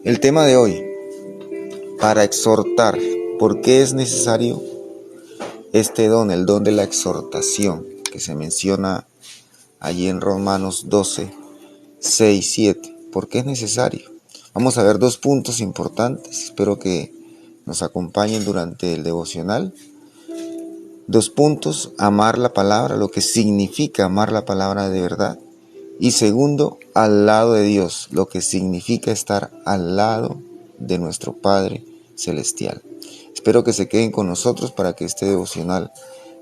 El tema de hoy, para exhortar. ¿Por qué es necesario este don, el don de la exhortación, que se menciona allí en Romanos 12, 6, 7? ¿Por qué es necesario? Vamos a ver dos puntos importantes. Espero que nos acompañen durante el devocional. Dos puntos: amar la palabra, lo que significa amar la palabra de verdad. Y segundo, al lado de Dios, lo que significa estar al lado de nuestro Padre Celestial. Espero que se queden con nosotros para que este devocional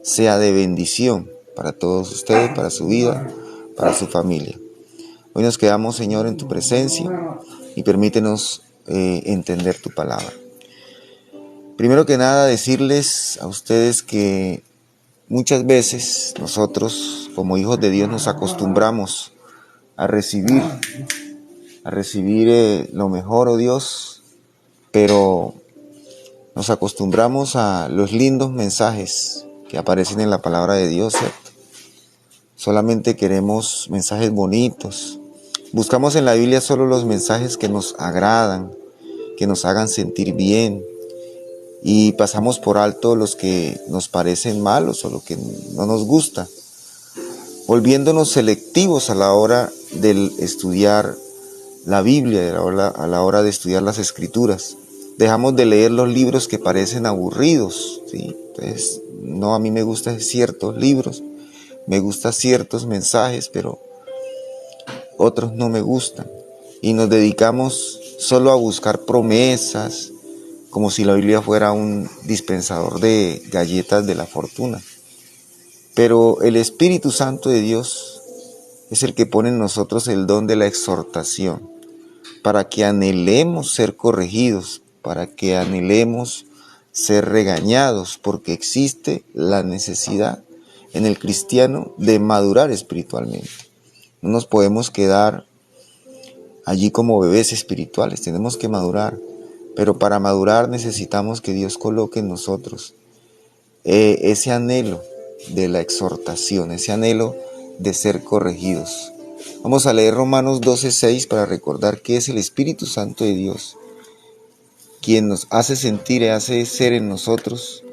sea de bendición para todos ustedes, para su vida, para su familia. Hoy nos quedamos, Señor, en tu presencia y permítenos entender tu palabra. Primero que nada, decirles a ustedes que muchas veces nosotros, como hijos de Dios, nos acostumbramos a recibir lo mejor, oh Dios, pero nos acostumbramos a los lindos mensajes que aparecen en la palabra de Dios, ¿cierto? Solamente queremos mensajes bonitos. Buscamos en la Biblia solo los mensajes que nos agradan, que nos hagan sentir bien, y pasamos por alto los que nos parecen malos o lo que no nos gusta, volviéndonos selectivos a la hora de estudiar la Biblia, a la hora de estudiar las Escrituras. Dejamos de leer los libros que parecen aburridos, ¿sí? Entonces, no, a mí me gustan ciertos libros, me gustan ciertos mensajes, pero otros no me gustan. Y nos dedicamos solo a buscar promesas, como si la Biblia fuera un dispensador de galletas de la fortuna. Pero el Espíritu Santo de Dios es el que pone en nosotros el don de la exhortación, para que anhelemos ser corregidos, para que anhelemos ser regañados, porque existe la necesidad en el cristiano de madurar espiritualmente. No nos podemos quedar allí como bebés espirituales, tenemos que madurar, pero para madurar necesitamos que Dios coloque en nosotros ese anhelo de la exhortación, ese anhelo de ser corregidos. Vamos a leer Romanos 12:6 para recordar que es el Espíritu Santo de Dios quien nos hace sentir y hace ser en nosotros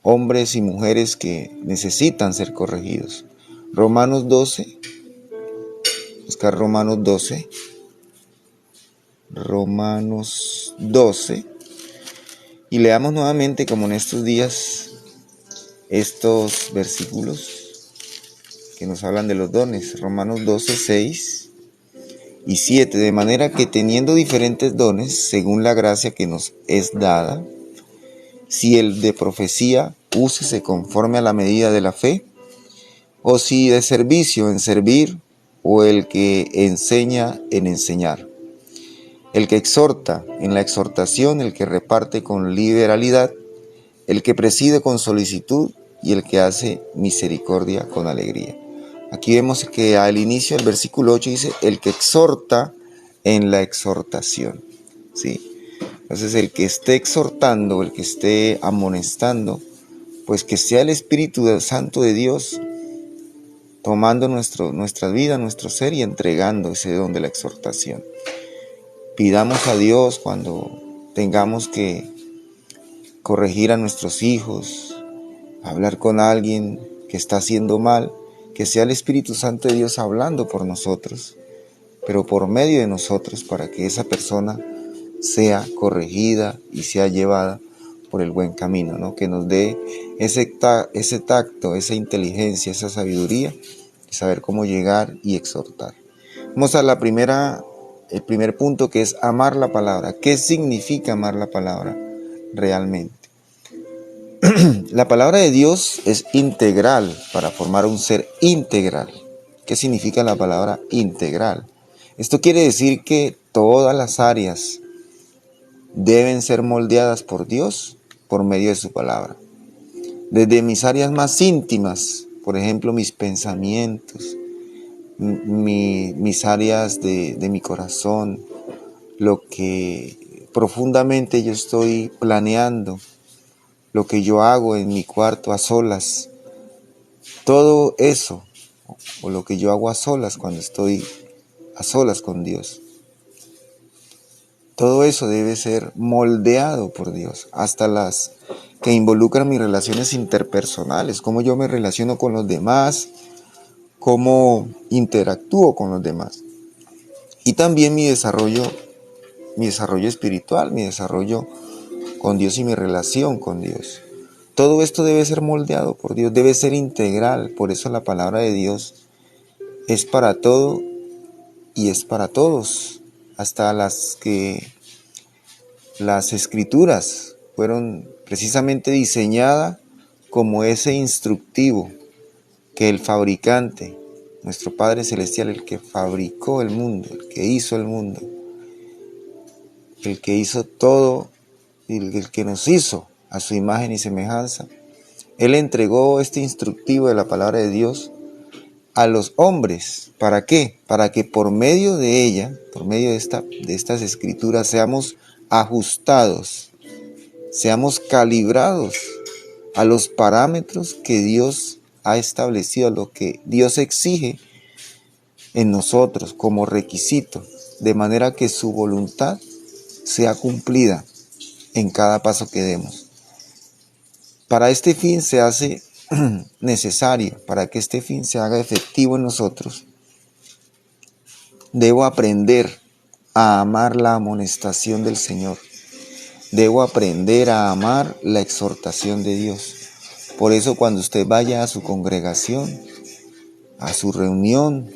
hombres y mujeres que necesitan ser corregidos. Romanos 12, buscar Romanos 12, y leamos nuevamente, como en estos días, estos versículos que nos hablan de los dones. Romanos 12, 6 y 7, de manera que teniendo diferentes dones, según la gracia que nos es dada, si el de profecía, úsese conforme a la medida de la fe, o si de servicio, en servir, o el que enseña, en enseñar. El que exhorta, en la exhortación, el que reparte con liberalidad, el que preside con solicitud, y el que hace misericordia con alegría. Aquí vemos que al inicio del versículo 8 dice, el que exhorta en la exhortación, ¿sí? Entonces el que esté exhortando, el que esté amonestando, pues que sea el Espíritu Santo de Dios tomando nuestra vida, nuestro ser, y entregando ese don de la exhortación. Pidamos a Dios cuando tengamos que corregir a nuestros hijos, hablar con alguien que está haciendo mal, que sea el Espíritu Santo de Dios hablando por nosotros, pero por medio de nosotros, para que esa persona sea corregida y sea llevada por el buen camino, ¿no? Que nos dé ese tacto, esa inteligencia, esa sabiduría de saber cómo llegar y exhortar. Vamos a el primer punto, que es amar la palabra. ¿Qué significa amar la palabra realmente? La palabra de Dios es integral para formar un ser integral. ¿Qué significa la palabra integral? Esto quiere decir que todas las áreas deben ser moldeadas por Dios por medio de su palabra. Desde mis áreas más íntimas, por ejemplo, mis pensamientos, mis áreas de mi corazón, lo que profundamente yo estoy planeando, lo que yo hago en mi cuarto a solas, todo eso, o lo que yo hago a solas cuando estoy a solas con Dios, Todo eso debe ser moldeado por Dios, hasta las que involucran mis relaciones interpersonales, cómo yo me relaciono con los demás, cómo interactúo con los demás. Y también mi desarrollo espiritual, mi desarrollo con Dios y mi relación con Dios. Todo esto debe ser moldeado por Dios, debe ser integral. Por eso la palabra de Dios es para todo y es para todos. Hasta las escrituras fueron precisamente diseñadas como ese instructivo que el fabricante, nuestro Padre Celestial, el que fabricó el mundo, el que hizo el mundo, el que hizo todo, el que nos hizo a su imagen y semejanza, Él entregó este instructivo de la palabra de Dios a los hombres. ¿Para qué? Para que por medio de ella, por medio de estas escrituras, seamos ajustados, seamos calibrados a los parámetros que Dios ha establecido, a lo que Dios exige en nosotros como requisito, de manera que su voluntad sea cumplida en cada paso que demos. Para este fin se hace necesario, para que este fin se haga efectivo en nosotros, debo aprender a amar la amonestación del Señor. Debo aprender a amar la exhortación de Dios. Por eso cuando usted vaya a su congregación, a su reunión,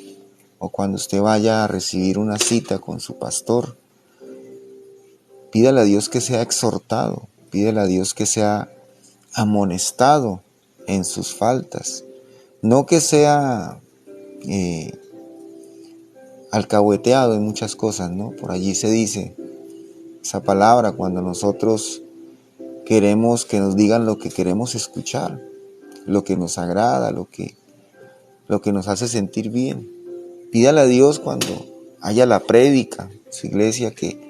o cuando usted vaya a recibir una cita con su pastor, pídale a Dios que sea exhortado, pídale a Dios que sea amonestado en sus faltas, no que sea alcahueteado en muchas cosas, ¿no? Por allí se dice esa palabra cuando nosotros queremos que nos digan lo que queremos escuchar, lo que nos agrada, lo que nos hace sentir bien. Pídale a Dios cuando haya la prédica, su iglesia, que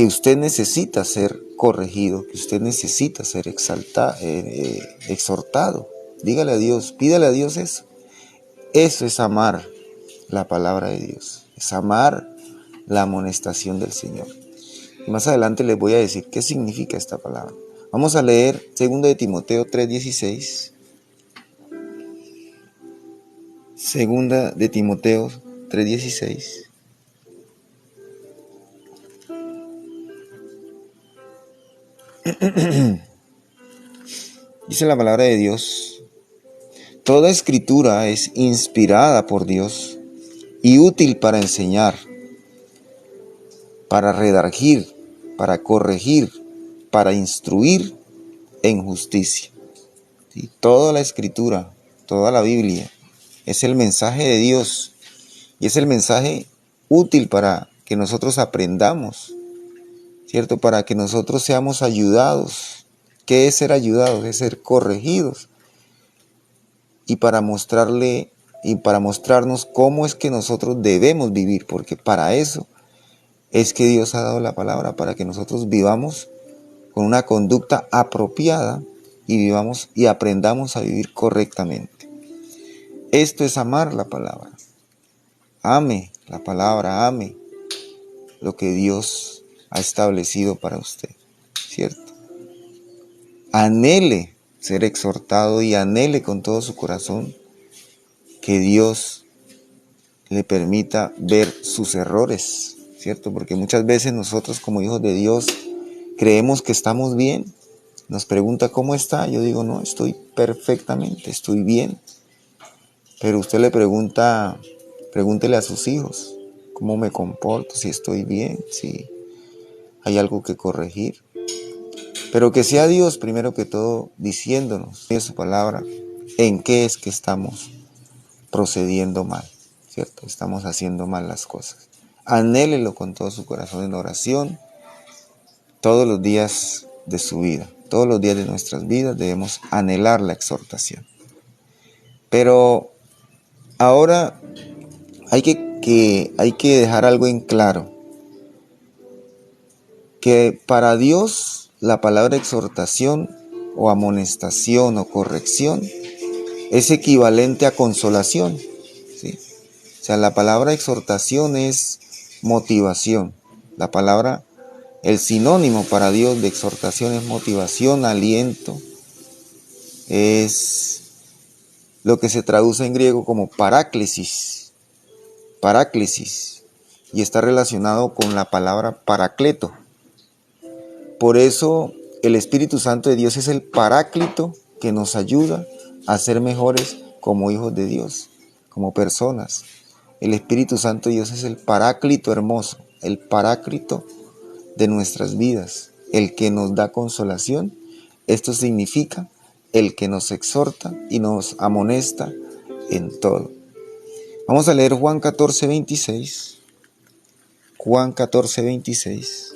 usted necesita ser corregido, que usted necesita ser exhortado. Dígale a Dios, pídale a Dios eso. Eso es amar la palabra de Dios, es amar la amonestación del Señor. Y más adelante les voy a decir qué significa esta palabra. Vamos a leer 2 de Timoteo 3:16. 2 de Timoteo 3:16. Dice la palabra de Dios: toda escritura es inspirada por Dios y útil para enseñar, para redarguir, para corregir, para instruir en justicia. ¿Sí? Toda la escritura, toda la Biblia es el mensaje de Dios y es el mensaje útil para que nosotros aprendamos, ¿cierto? Para que nosotros seamos ayudados. ¿Qué es ser ayudados? Es ser corregidos. Y para mostrarnos cómo es que nosotros debemos vivir, porque para eso es que Dios ha dado la palabra, para que nosotros vivamos con una conducta apropiada y vivamos y aprendamos a vivir correctamente. Esto es amar la palabra. Ame la palabra, ame lo que Dios ha establecido para usted, ¿cierto? Anhele ser exhortado y anhele con todo su corazón que Dios le permita ver sus errores, ¿cierto? Porque muchas veces nosotros como hijos de Dios creemos que estamos bien. Nos pregunta cómo está. Yo digo, no, estoy perfectamente, estoy bien. Pero usted pregúntele a sus hijos cómo me comporto, si estoy bien, si hay algo que corregir. Pero que sea Dios primero que todo diciéndonos en su palabra en qué es que estamos procediendo mal, ¿cierto? Estamos haciendo mal las cosas. Anhélelo con todo su corazón en oración todos los días de su vida. Todos los días de nuestras vidas debemos anhelar la exhortación. Pero ahora hay que dejar algo en claro. Que para Dios la palabra exhortación o amonestación o corrección es equivalente a consolación, ¿sí? O sea, la palabra exhortación es motivación. La palabra, el sinónimo para Dios de exhortación es motivación, aliento, es lo que se traduce en griego como paráclesis, y está relacionado con la palabra paracleto. Por eso el Espíritu Santo de Dios es el paráclito que nos ayuda a ser mejores como hijos de Dios, como personas. El Espíritu Santo de Dios es el paráclito hermoso, el paráclito de nuestras vidas, el que nos da consolación. Esto significa el que nos exhorta y nos amonesta en todo. Vamos a leer Juan 14:26. Juan 14:26.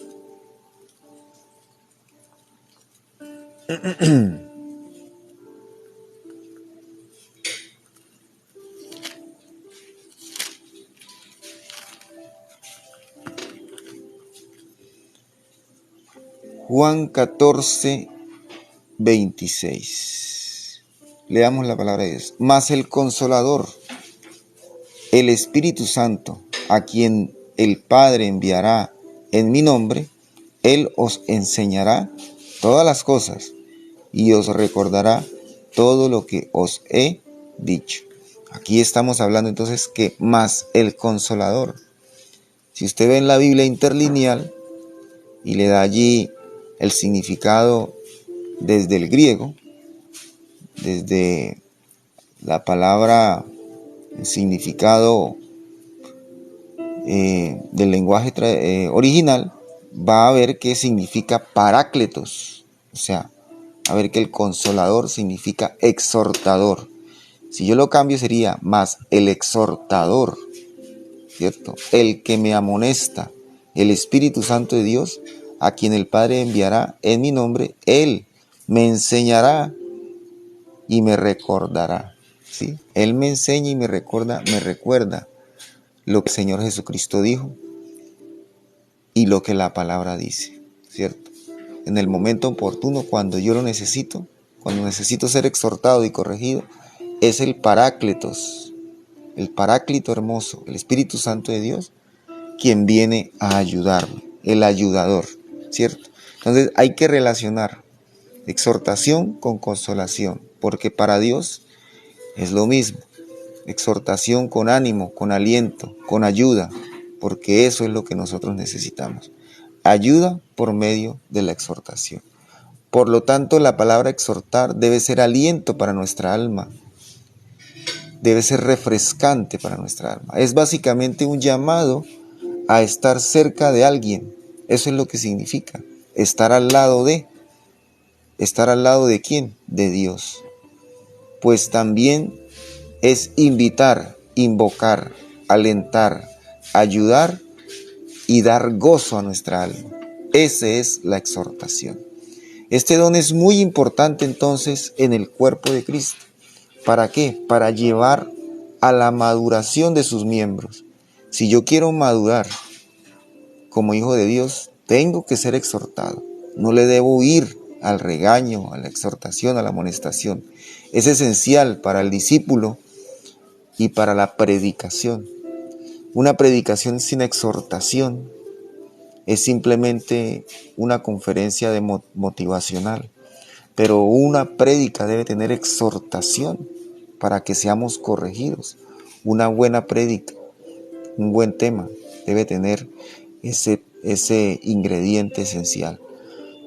Juan 14:26. Leamos la palabra de Dios. Mas el Consolador, el Espíritu Santo, a quien el Padre enviará en mi nombre, Él os enseñará todas las cosas y os recordará todo lo que os he dicho. Aquí estamos hablando entonces que más el Consolador. Si usted ve en la Biblia interlineal y le da allí el significado desde el griego, desde la palabra, el significado del lenguaje original, va a ver que significa parácletos, o sea, a ver que el Consolador significa exhortador. Si yo lo cambio sería más el exhortador, ¿cierto? El que me amonesta, el Espíritu Santo de Dios, a quien el Padre enviará en mi nombre, Él me enseñará y me recordará, ¿sí? Él me enseña y me recuerda lo que el Señor Jesucristo dijo y lo que la palabra dice, ¿cierto? En el momento oportuno, cuando yo lo necesito, cuando necesito ser exhortado y corregido, es el Paráclitos, el Paráclito hermoso, el Espíritu Santo de Dios, quien viene a ayudarme, el ayudador, ¿cierto? Entonces hay que relacionar exhortación con consolación, porque para Dios es lo mismo. Exhortación con ánimo, con aliento, con ayuda, porque eso es lo que nosotros necesitamos. Ayuda por medio de la exhortación. Por lo tanto, la palabra exhortar debe ser aliento para nuestra alma, debe ser refrescante para nuestra alma. Es básicamente un llamado a estar cerca de alguien. Eso es lo que significa. Estar al lado de. ¿Estar al lado de quién? De Dios. Pues también es invitar, invocar, alentar, ayudar y dar gozo a nuestra alma. Esa es la exhortación. Este don es muy importante entonces en el cuerpo de Cristo. ¿Para qué? Para llevar a la maduración de sus miembros. Si yo quiero madurar como hijo de Dios, tengo que ser exhortado. No le debo huir al regaño, a la exhortación, a la amonestación. Es esencial para el discípulo y para la predicación. Una predicación sin exhortación es simplemente una conferencia motivacional, pero una prédica debe tener exhortación para que seamos corregidos. Una buena prédica, un buen tema, debe tener ese ingrediente esencial,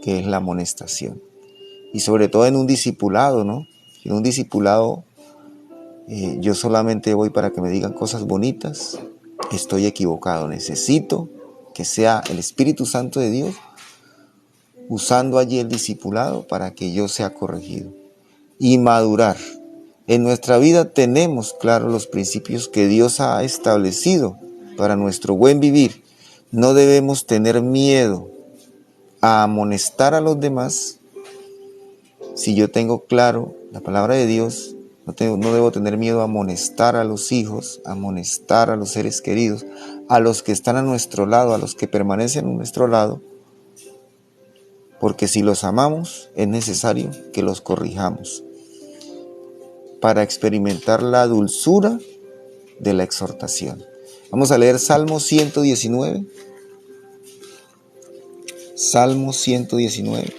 que es la amonestación. Y sobre todo en un discipulado, ¿no? En un discipulado yo solamente voy para que me digan cosas bonitas. Estoy equivocado. Necesito que sea el Espíritu Santo de Dios usando allí el discipulado para que yo sea corregido y madurar. En nuestra vida tenemos claros los principios que Dios ha establecido para nuestro buen vivir. No debemos tener miedo a amonestar a los demás. Si yo tengo claro la palabra de Dios, no debo tener miedo a amonestar a los hijos, a amonestar a los seres queridos, a los que están a nuestro lado, a los que permanecen a nuestro lado, porque si los amamos es necesario que los corrijamos para experimentar la dulzura de la exhortación. Vamos a leer Salmo 119. Salmo 119.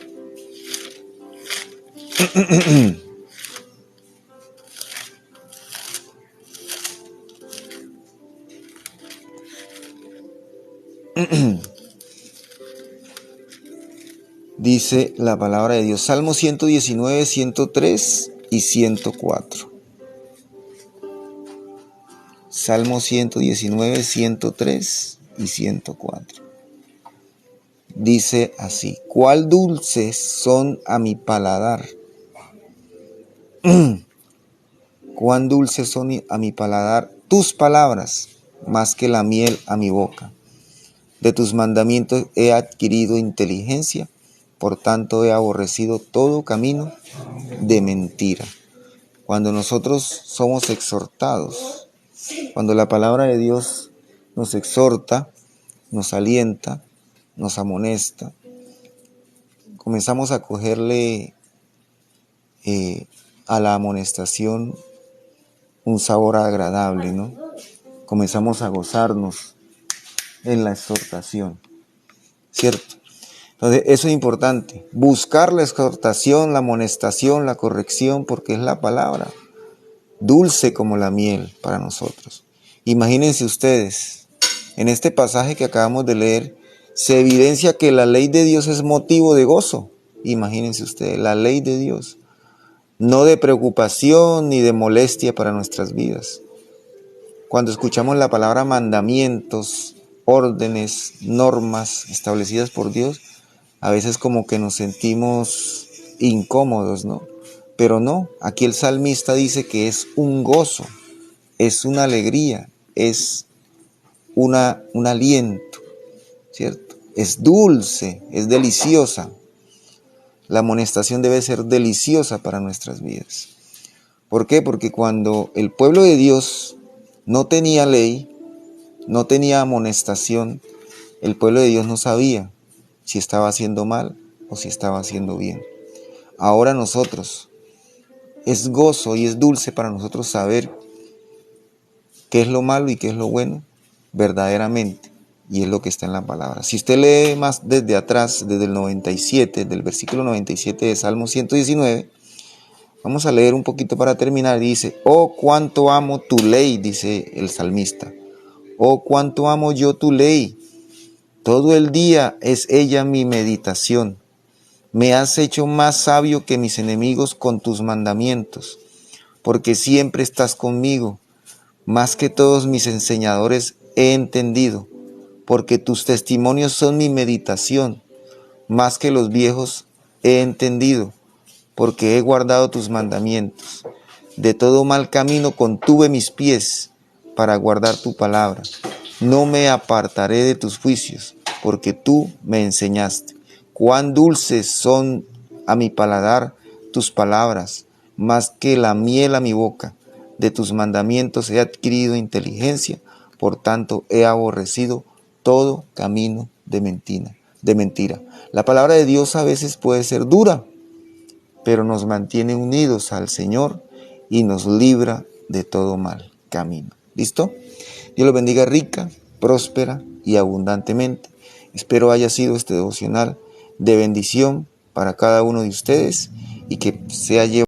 Dice la palabra de Dios, Salmo 119, 103 y 104. Salmo 119, 103 y 104. Dice así: cuál dulces son a mi paladar. Cuán dulces son a mi paladar tus palabras, más que la miel a mi boca. De tus mandamientos he adquirido inteligencia, por tanto he aborrecido todo camino de mentira. Cuando nosotros somos exhortados, cuando la palabra de Dios nos exhorta, nos alienta, nos amonesta, comenzamos a cogerle a la amonestación un sabor agradable, ¿no? Comenzamos a gozarnos en la exhortación, ¿cierto? Entonces, eso es importante, buscar la exhortación, la amonestación, la corrección, porque es la palabra, dulce como la miel para nosotros. Imagínense ustedes, en este pasaje que acabamos de leer, se evidencia que la ley de Dios es motivo de gozo. Imagínense ustedes, la ley de Dios, no de preocupación ni de molestia para nuestras vidas. Cuando escuchamos la palabra mandamientos, órdenes, normas establecidas por Dios, a veces como que nos sentimos incómodos, ¿no? Pero no, aquí el salmista dice que es un gozo, es una alegría, es un aliento, ¿cierto? Es dulce, es deliciosa. La amonestación debe ser deliciosa para nuestras vidas. ¿Por qué? Porque cuando el pueblo de Dios no tenía ley, no tenía amonestación, el pueblo de Dios no sabía si estaba haciendo mal o si estaba haciendo bien. Ahora nosotros, es gozo y es dulce para nosotros saber qué es lo malo y qué es lo bueno verdaderamente, y es lo que está en la palabra. Si usted lee más desde atrás, desde el 97, del versículo 97 de Salmo 119, vamos a leer un poquito para terminar. Dice: oh, cuánto amo tu ley, dice el salmista. Oh, cuánto amo yo tu ley. Todo el día es ella mi meditación. Me has hecho más sabio que mis enemigos con tus mandamientos, porque siempre estás conmigo. Más que todos mis enseñadores he entendido, porque tus testimonios son mi meditación. Más que los viejos he entendido, porque he guardado tus mandamientos. De todo mal camino contuve mis pies para guardar tu palabra. No me apartaré de tus juicios, porque tú me enseñaste. Cuán dulces son a mi paladar tus palabras, más que la miel a mi boca. De tus mandamientos he adquirido inteligencia, por tanto he aborrecido todo camino de mentira. La palabra de Dios a veces puede ser dura, pero nos mantiene unidos al Señor y nos libra de todo mal camino. ¿Listo? Dios los bendiga rica, próspera y abundantemente. Espero haya sido este devocional de bendición para cada uno de ustedes y que sea llevado